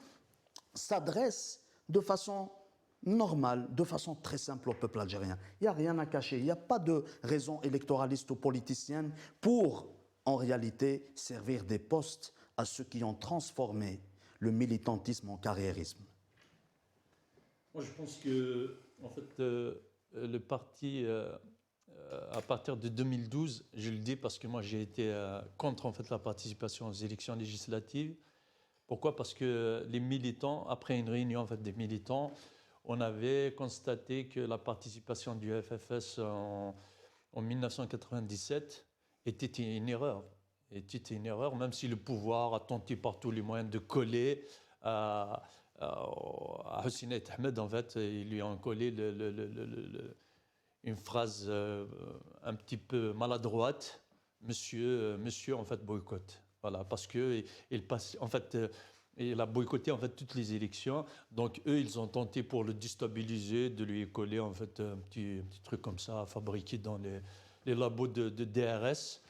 s'adresse de façon normale, de façon très simple au peuple algérien. Il n'y a rien à cacher. Il n'y a pas de raison électoraliste ou politicienne pour, en réalité, servir des postes à ceux qui ont transformé le militantisme en carriérisme. Moi, je pense que, en fait, le parti, à partir de 2012, je le dis parce que moi, j'ai été contre en fait, la participation aux élections législatives. Pourquoi? Parce que les militants, après une réunion en fait, des militants, on avait constaté que la participation du FFS en 1997 était une erreur. Était une erreur, même si le pouvoir a tenté par tous les moyens de coller à Hussein Ahmed, en fait, ils lui ont collé une phrase un petit peu maladroite, monsieur en fait, boycotte. Voilà, parce que en fait, il a boycotté en fait toutes les élections. Donc eux, ils ont tenté pour le déstabiliser, de lui coller en fait un petit truc comme ça, fabriqué dans les labos de DRS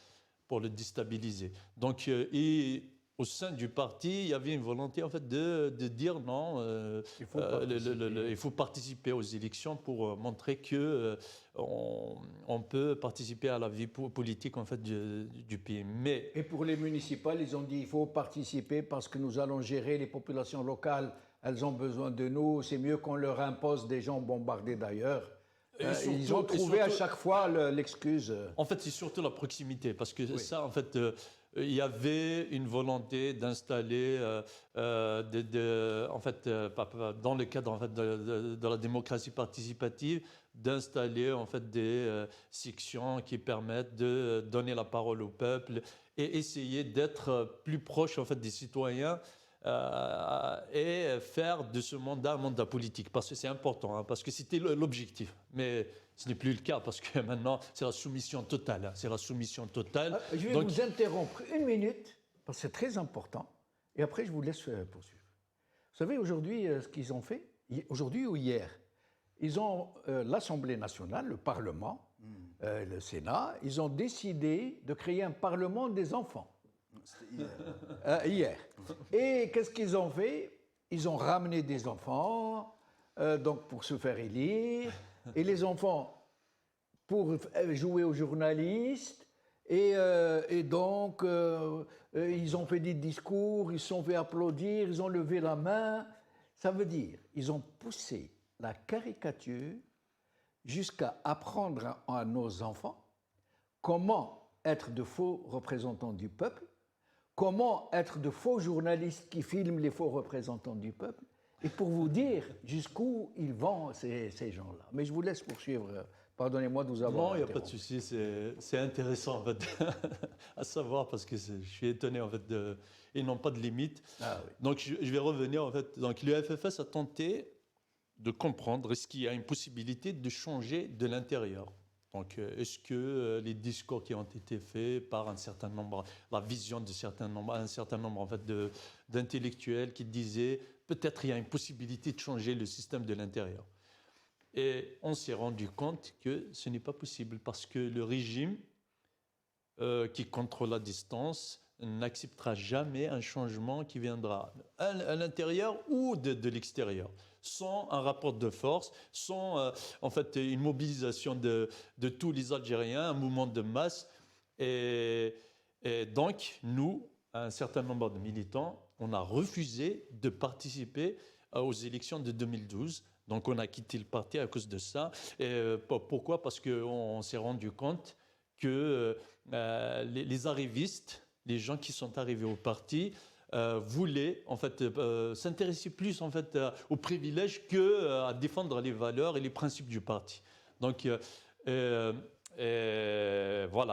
pour le déstabiliser. Donc et au sein du parti, il y avait une volonté en fait de dire non, il faut participer aux élections pour montrer que on peut participer à la vie politique en fait du pays. Mais et pour les municipales, ils ont dit il faut participer parce que nous allons gérer les populations locales. Elles ont besoin de nous. C'est mieux qu'on leur impose des gens bombardés d'ailleurs. Ils ont trouvé à chaque fois l'excuse. En fait, c'est surtout la proximité, parce que ça, en fait, il y avait une volonté d'installer, en fait, dans le cadre en fait, de la démocratie participative, d'installer en fait des sections qui permettent de donner la parole au peuple et essayer d'être plus proche en fait des citoyens. Et faire de ce mandat un mandat politique, parce que c'est important, hein, parce que c'était l'objectif. Mais ce n'est plus le cas, parce que maintenant, c'est la soumission totale. Hein, c'est la soumission totale. Je vais vous interrompre une minute, parce que c'est très important, et après je vous laisse poursuivre. Vous savez, aujourd'hui, ce qu'ils ont fait, aujourd'hui ou hier, ils ont l'Assemblée nationale, le Parlement, le Sénat, ils ont décidé de créer un Parlement des enfants. C'était hier. Hier. Et qu'est-ce qu'ils ont fait? Ils ont ramené des enfants donc pour se faire élire, et les enfants pour jouer aux journalistes, et donc ils ont fait des discours, ils se sont fait applaudir, ils ont levé la main. Ça veut dire ils ont poussé la caricature jusqu'à apprendre à nos enfants comment être de faux représentants du peuple, comment être de faux journalistes qui filment les faux représentants du peuple, et pour vous dire jusqu'où ils vont, ces gens-là. Mais je vous laisse poursuivre. Pardonnez-moi de vous avoir Non, il n'y a pas de interrompu. souci, c'est intéressant en fait, à savoir, parce que je suis étonné en fait, ils n'ont pas de limite. Ah oui. Donc je vais revenir en fait. Donc le FFS a tenté de comprendre est-ce qu'il y a une possibilité de changer de l'intérieur. Donc est-ce que les discours qui ont été faits par un certain nombre, la vision de un certain nombre en fait d'intellectuels qui disaient peut-être il y a une possibilité de changer le système de l'intérieur. Et on s'est rendu compte que ce n'est pas possible parce que le régime qui contrôle la distance n'acceptera jamais un changement qui viendra à l'intérieur ou de l'extérieur, sans un rapport de force, sans en fait une mobilisation de tous les Algériens, un mouvement de masse. Et donc, nous, un certain nombre de militants, on a refusé de participer aux élections de 2012. Donc, on a quitté le parti à cause de ça. Et pourquoi? Parce qu'on s'est rendu compte que les arrivistes, les gens qui sont arrivés au parti, voulaient en fait s'intéresser plus en fait aux privilèges que à défendre les valeurs et les principes du parti. Donc voilà.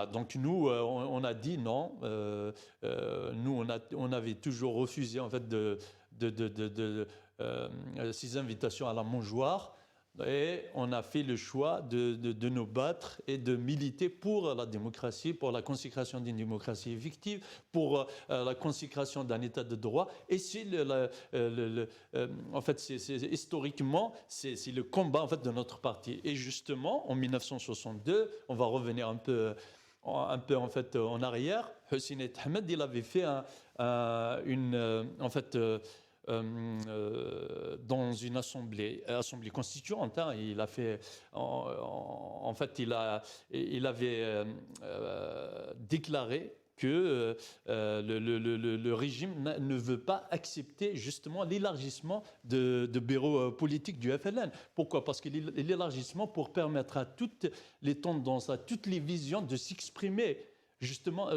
Donc nous on a dit non. Nous on avait toujours refusé en fait ces invitations à la mangeoire. Et on a fait le choix de nous battre et de militer pour la démocratie, pour la consécration d'une démocratie effective, pour la consécration d'un état de droit. Et c'est en fait, historiquement, c'est le combat en fait, de notre parti. Et justement, en 1962, on va revenir un peu en fait en arrière. Hussein Ahmed, il avait fait en fait. Dans une assemblée constituante, hein, il a fait, en fait, il avait déclaré que le régime ne veut pas accepter justement l'élargissement de bureaux politiques du FLN. Pourquoi? Parce que l'élargissement pour permettre à toutes les tendances, à toutes les visions de s'exprimer. Justement,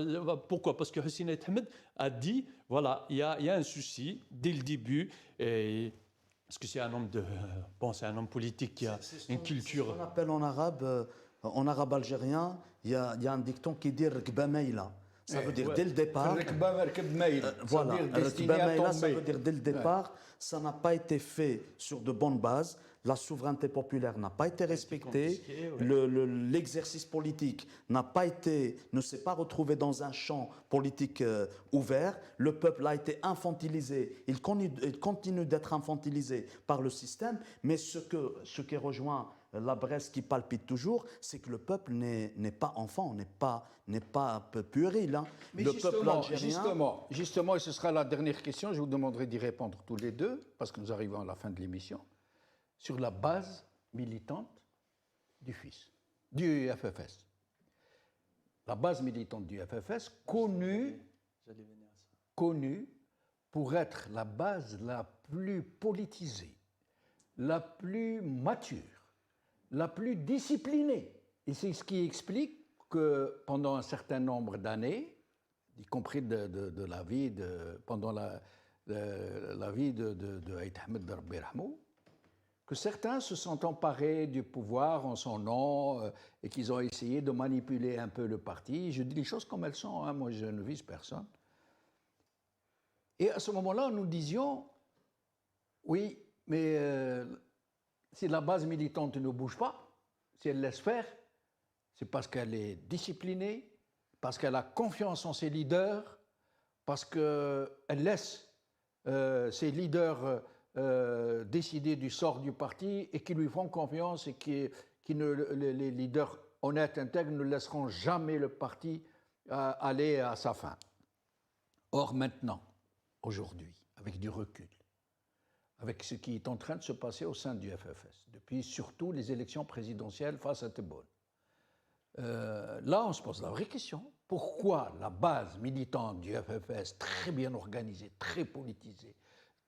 pourquoi? Parce que Hussein Ahmed a dit, voilà, il y a un souci dès le début, parce que c'est un homme c'est un homme politique qui a une culture. C'est ce qu'on appelle en arabe algérien, il y a un dicton qui dit Rkba Meila. Ça veut dire dès le départ. Voilà, Rkba Meila, ça veut dire dès le départ, ça n'a pas été fait sur de bonnes bases. La souveraineté populaire n'a pas été respectée, l'exercice politique ne s'est pas retrouvé dans un champ politique ouvert, le peuple a été infantilisé, il continue d'être infantilisé par le système, mais ce qui rejoint la Bresse qui palpite toujours, c'est que le peuple n'est pas enfant, n'est pas puéril. Hein. Mais le peuple algérien... justement, et ce sera la dernière question, je vous demanderai d'y répondre tous les deux, parce que nous arrivons à la fin de l'émission. Sur la base militante du FFS. La base militante du FFS, connue pour être la base la plus politisée, la plus mature, la plus disciplinée. Et c'est ce qui explique que pendant un certain nombre d'années, y compris de la vie pendant la vie de Aït Ahmed de Rabbi Rahmou, que certains se sont emparés du pouvoir en son nom et qu'ils ont essayé de manipuler un peu le parti. Je dis les choses comme elles sont, hein, moi je ne vise personne. Et à ce moment-là, nous disions, oui, mais si la base militante ne bouge pas, si elle laisse faire, c'est parce qu'elle est disciplinée, parce qu'elle a confiance en ses leaders, parce qu'elle laisse ses leaders décider du sort du parti et qui lui font confiance et les leaders honnêtes, intègres ne laisseront jamais le parti aller à sa fin. Or maintenant, aujourd'hui, avec du recul, avec ce qui est en train de se passer au sein du FFS, depuis surtout les élections présidentielles face à Tebboune, là on se pose la vraie question. Pourquoi la base militante du FFS, très bien organisée, très politisée,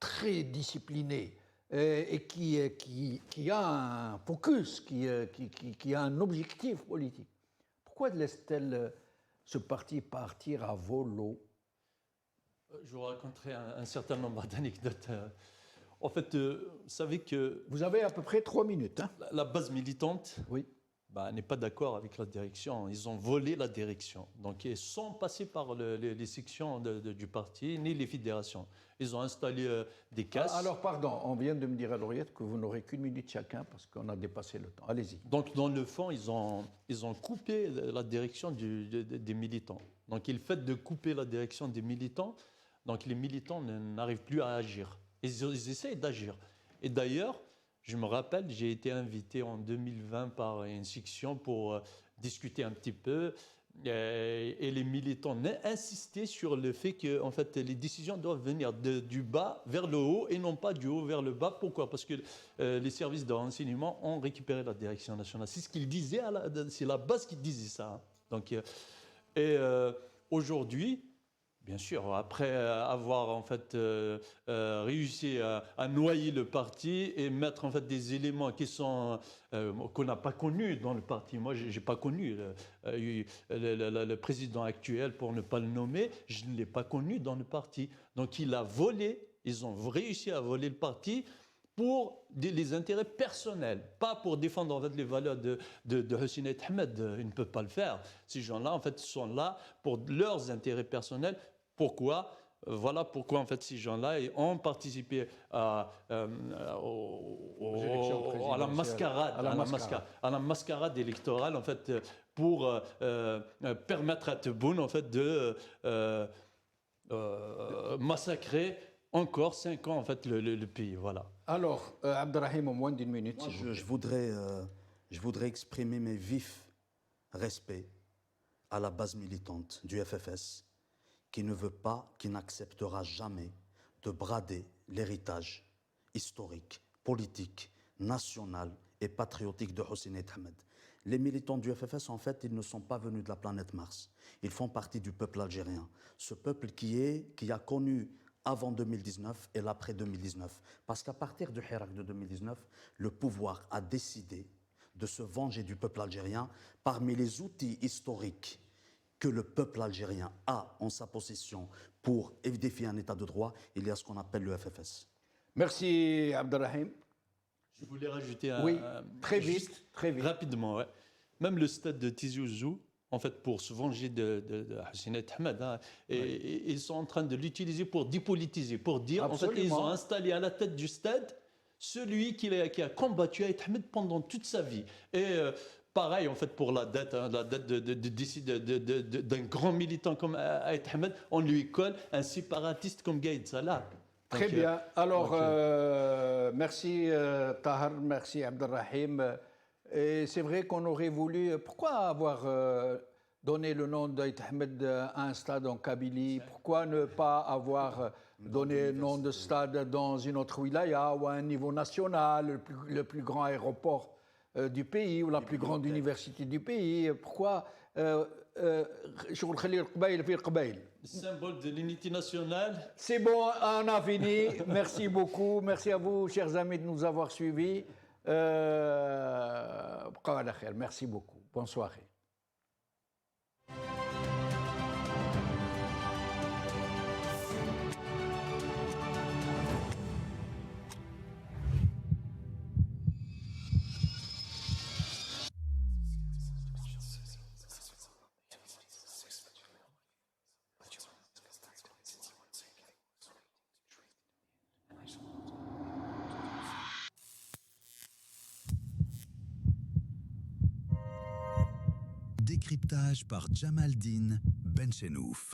très disciplinée, et qui a un focus, qui a un objectif politique, pourquoi laisse-t-elle ce parti partir à volo? Je vous raconterai un certain nombre d'anecdotes. En fait, vous savez que Vous avez à peu près 3 minutes. Hein? la base militante Oui. n'est pas d'accord avec la direction. Ils ont volé la direction. Donc, ils sont passés par les sections du parti, ni les fédérations. Ils ont installé des caisses. Alors, pardon, on vient de me dire à l'oreillette que vous n'aurez qu'une minute chacun parce qu'on a dépassé le temps. Allez-y. Donc, dans le fond, ils ont coupé la direction des militants. Donc, le fait de couper la direction des militants, donc les militants n'arrivent plus à agir. Ils essayent d'agir. Et d'ailleurs, je me rappelle, j'ai été invité en 2020 par une section pour discuter un petit peu. Et les militants insistaient sur le fait que en fait, les décisions doivent venir du bas vers le haut et non pas du haut vers le bas. Pourquoi? Parce que les services de renseignement ont récupéré la direction nationale. C'est ce qu'ils disaient, c'est la base qui disait ça. Hein. Donc, aujourd'hui, bien sûr, après avoir en fait réussi à noyer le parti et mettre en fait des éléments qui sont qu'on n'a pas connus dans le parti. Moi, j'ai pas connu le président actuel, pour ne pas le nommer. Je ne l'ai pas connu dans le parti. Donc, ils ont réussi à voler le parti pour les intérêts personnels, pas pour défendre en fait les valeurs de Hussein Ahmed. Ils ne peuvent pas le faire. Ces gens-là, en fait, sont là pour leurs intérêts personnels. Pourquoi? Voilà pourquoi en fait ces gens-là ont participé à la mascarade électorale en fait pour permettre à Tebboune en fait de massacrer encore 5 ans en fait le pays. Voilà. Alors, Abdelrahim, au moins d'une minute. Moi, je voudrais exprimer mes vifs respects à la base militante du FFS, qui ne veut pas, qui n'acceptera jamais de brader l'héritage historique, politique, national et patriotique de Hussein Ahmed. Les militants du FFS, en fait, ils ne sont pas venus de la planète Mars. Ils font partie du peuple algérien. Ce peuple qui a connu avant 2019 et l'après 2019. Parce qu'à partir du Hirak de 2019, le pouvoir a décidé de se venger du peuple algérien. Parmi les outils historiques que le peuple algérien a en sa possession pour édifier un état de droit, il y a ce qu'on appelle le FFS. Merci, Abdelrahim. Je voulais rajouter très vite. Rapidement, ouais. Même le stade de Tizi Ouzou, en fait, pour se venger de Hussein Ahmed, hein, et ils sont en train de l'utiliser pour dépolitiser, pour dire, Absolument. en fait, ils ont installé à la tête du stade celui qui a combattu Ahmed pendant toute sa vie. Et pareil, en fait, pour la date d'un grand militant comme Ahmed, on lui colle un séparatiste comme Gaïd Salah. Très bien. Alors, merci Tahar, merci Abdelrahim. Et c'est vrai qu'on aurait voulu... Pourquoi avoir donné le nom d'Aït Ahmed à un stade en Kabylie? Pourquoi ne pas avoir donné le nom de stade dans une autre wilaya ou à un niveau national, le plus grand aéroport du pays ou la plus grande université du pays? Pourquoi Symbole de l'unité nationale. C'est bon, on a fini. Merci beaucoup. Merci à vous, chers amis, de nous avoir suivis. Merci beaucoup. Bonne soirée. Décryptage par Jamaldine Benchenouf.